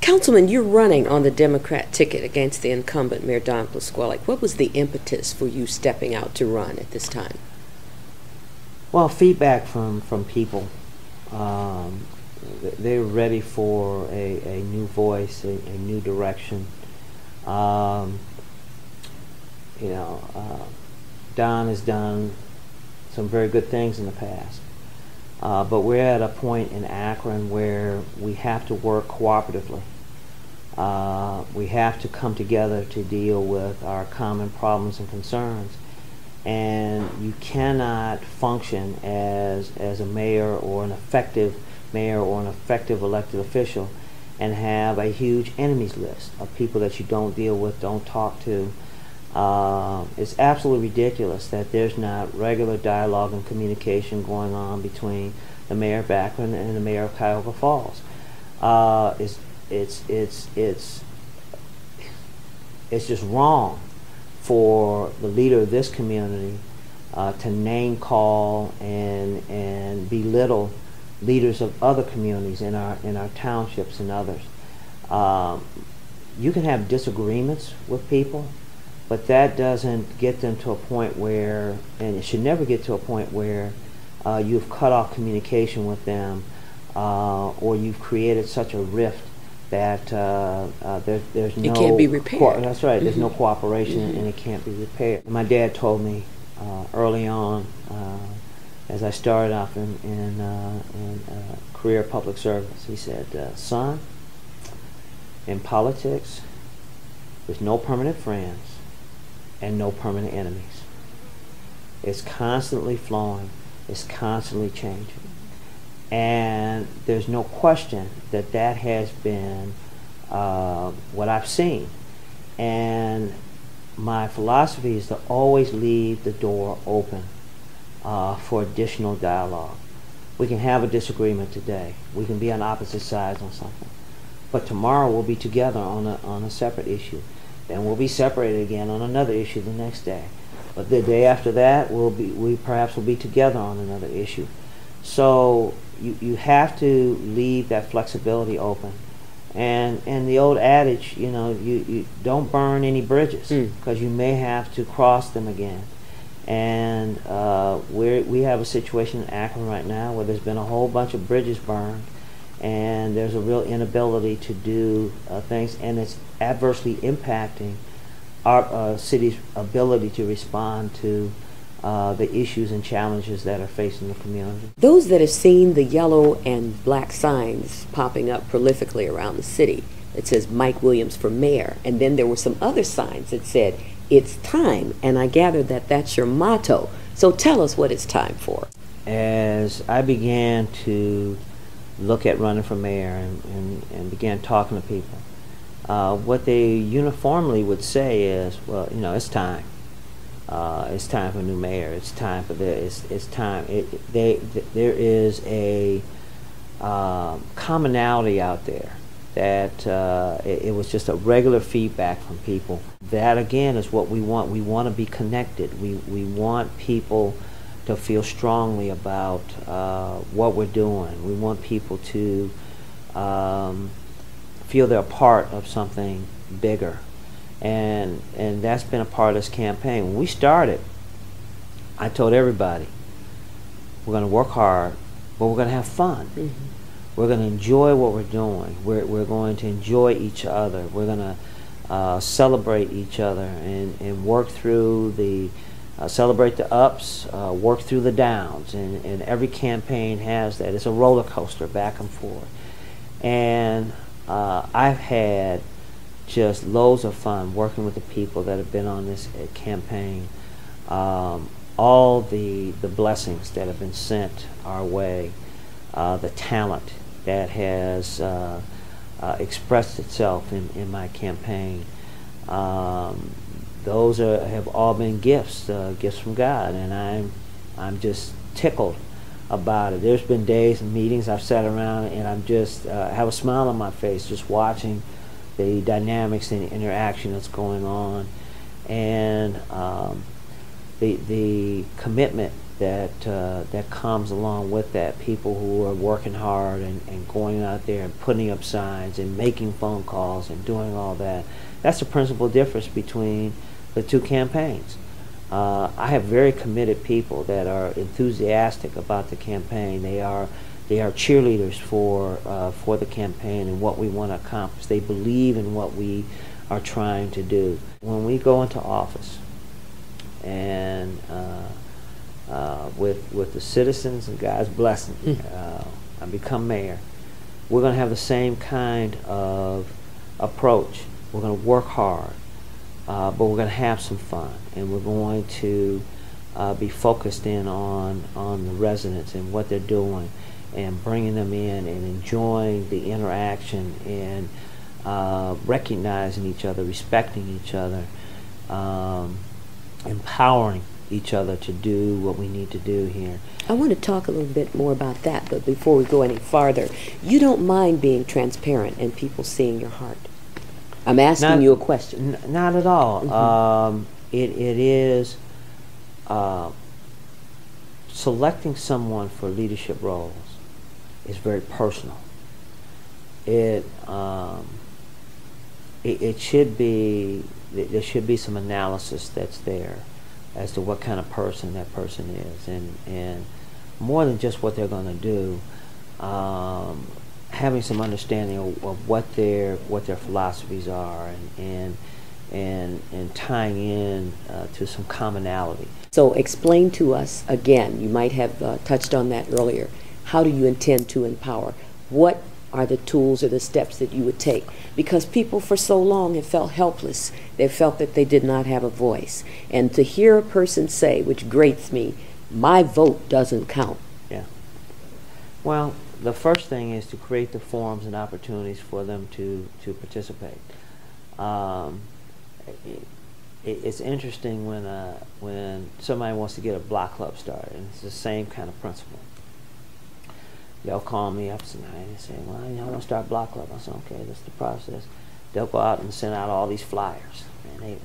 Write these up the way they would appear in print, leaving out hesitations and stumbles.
Councilman, you're running on the Democrat ticket against the incumbent Mayor Don Plasquellic. What was the impetus for you stepping out to run at this time? Well, feedback from people. They're ready for a new voice, a new direction. Don has done some very good things in the past. But we're at a point in Akron where we have to work cooperatively. We have to come together to deal with our common problems and concerns. And you cannot function as a mayor or an effective elected official and have a huge enemies list of people that you don't deal with, don't talk to. It's absolutely ridiculous that there's not regular dialogue and communication going on between the mayor of Akron and the mayor of Cuyahoga Falls. It's just wrong for the leader of this community to name call and belittle leaders of other communities in our townships and others. You can have disagreements with people, but that doesn't get them to a point where, and it should never get to a point where you've cut off communication with them or you've created such a rift that there's no... It can't be repaired. That's right, there's no cooperation and it can't be repaired. My dad told me early on, as I started off in career public service, he said, son, in politics, there's no permanent friends and no permanent enemies. It's constantly flowing, it's constantly changing. And there's no question that that has been what I've seen. And my philosophy is to always leave the door open for additional dialogue. We can have a disagreement today. We can be on opposite sides on something. But tomorrow we'll be together on a separate issue. Then we'll be separated again on another issue the next day. But the day after that, we perhaps will be together on another issue. So you have to leave that flexibility open. And the old adage, you don't burn any bridges because you may have to cross them again. And we have a situation in Akron right now where there's been a whole bunch of bridges burned, and there's a real inability to do things, and it's adversely impacting our city's ability to respond to the issues and challenges that are facing the community. Those that have seen the yellow and black signs popping up prolifically around the city, it says Mike Williams for mayor, and then there were some other signs that said, it's time, and I gather that that's your motto. So tell us what it's time for. As I began to look at running for mayor and began talking to people, what they uniformly would say is, well, it's time. It's time for a new mayor. It's time for this. It's time. There is a commonality out there that it was just a regular feedback from people. That again is what we want. We want to be connected. We want people to feel strongly about what we're doing. We want people to feel they're part of something bigger. And that's been a part of this campaign. When we started, I told everybody, we're going to work hard, but we're going to have fun. We're going to enjoy what we're doing. We're going to enjoy each other. We're going to celebrate each other and work through the, celebrate the ups, work through the downs. And every campaign has that. It's a roller coaster back and forth. And I've had just loads of fun working with the people that have been on this campaign. All the blessings that have been sent our way, the talent that has expressed itself in my campaign. Those have all been gifts, gifts from God, and I'm just tickled about it. There's been days and meetings I've sat around and I'm just have a smile on my face just watching the dynamics and the interaction that's going on, and the commitment that comes along with that. People who are working hard and going out there and putting up signs and making phone calls and doing all that. That's the principal difference between the two campaigns. I have very committed people that are enthusiastic about the campaign. They are cheerleaders for the campaign and what we want to accomplish. They believe in what we are trying to do. When we go into office and with the citizens and God's blessing, I become mayor, we're going to have the same kind of approach. We're going to work hard, but we're going to have some fun, and we're going to be focused in on the residents and what they're doing, and bringing them in and enjoying the interaction and recognizing each other, respecting each other, empowering each other to do what we need to do here. I want to talk a little bit more about that, but before we go any farther, you don't mind being transparent and people seeing your heart. I'm asking you a question. Not at all. It is selecting someone for leadership roles is very personal. It should be, there should be some analysis that's there as to what kind of person that person is, and more than just what they're going to do, having some understanding of what their philosophies are, and tying in to some commonality. So explain to us again, you might have touched on that earlier, how do you intend to empower? What are the tools or the steps that you would take? Because people for so long have felt helpless. They felt that they did not have a voice. And to hear a person say, which grates me, my vote doesn't count. Yeah. Well, the first thing is to create the forums and opportunities for them to participate. It's interesting when somebody wants to get a block club started, and it's the same kind of principle. They'll call me up tonight and say, well, I want to start a block club. I said, okay, that's the process. They'll go out and send out all these flyers. And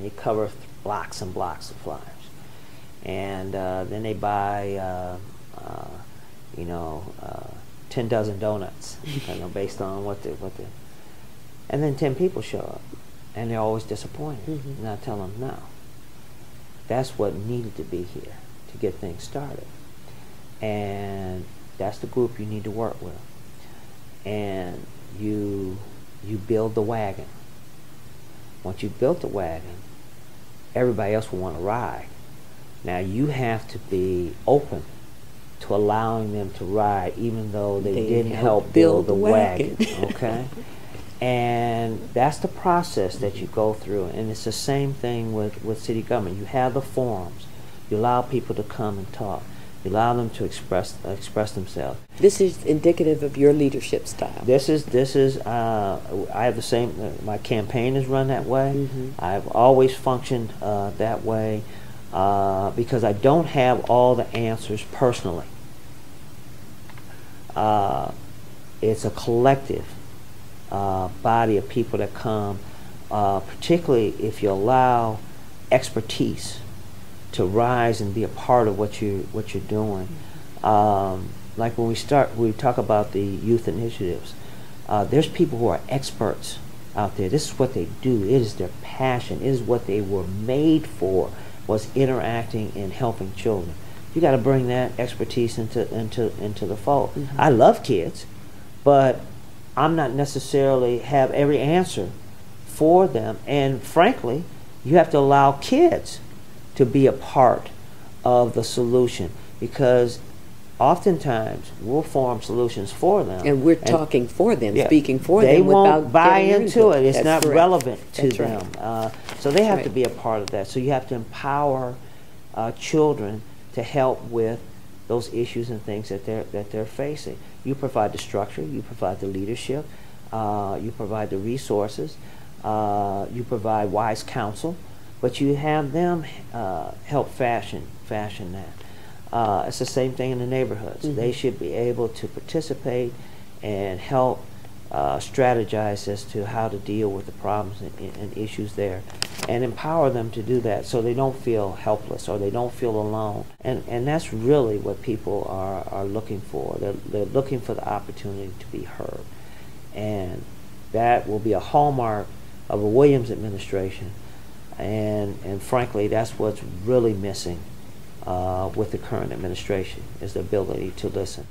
they cover blocks and blocks of flyers. And then they buy, 10 dozen donuts, based on what they. And then 10 people show up, and they're always disappointed. And I tell them, no, that's what needed to be here to get things started. And that's the group you need to work with. And you build the wagon. Once you've built the wagon, everybody else will want to ride. Now you have to be open to allowing them to ride, even though they didn't help build the wagon. Okay? And that's the process that you go through. And it's the same thing with city government. You have the forums. You allow people to come and talk. You allow them to express themselves. This is indicative of your leadership style. This is. I have the same. My campaign is run that way. I've always functioned that way because I don't have all the answers personally. It's a collective body of people that come, particularly if you allow expertise to rise and be a part of what you're doing. Like when we talk about the youth initiatives, there's people who are experts out there. This is what they do. It is their passion. It is what they were made for, was interacting and helping children. You got to bring that expertise into the fold. I love kids, but I'm not necessarily have every answer for them. And frankly, you have to allow kids to be a part of the solution, because oftentimes we'll form solutions for them. And we're talking for them, speaking for them. They won't buy into it. It's not relevant to them. Right. So they have to be a part of that. So you have to empower children to help with those issues and things that they're facing. You provide the structure. You provide the leadership. You provide the resources. You provide wise counsel. But you have them help fashion that. It's the same thing in the neighborhoods. They should be able to participate and help strategize as to how to deal with the problems and issues there. and empower them to do that so they don't feel helpless or they don't feel alone. And that's really what people are looking for. They're looking for the opportunity to be heard. And that will be a hallmark of a Williams administration. And frankly, that's what's really missing with the current administration, is the ability to listen.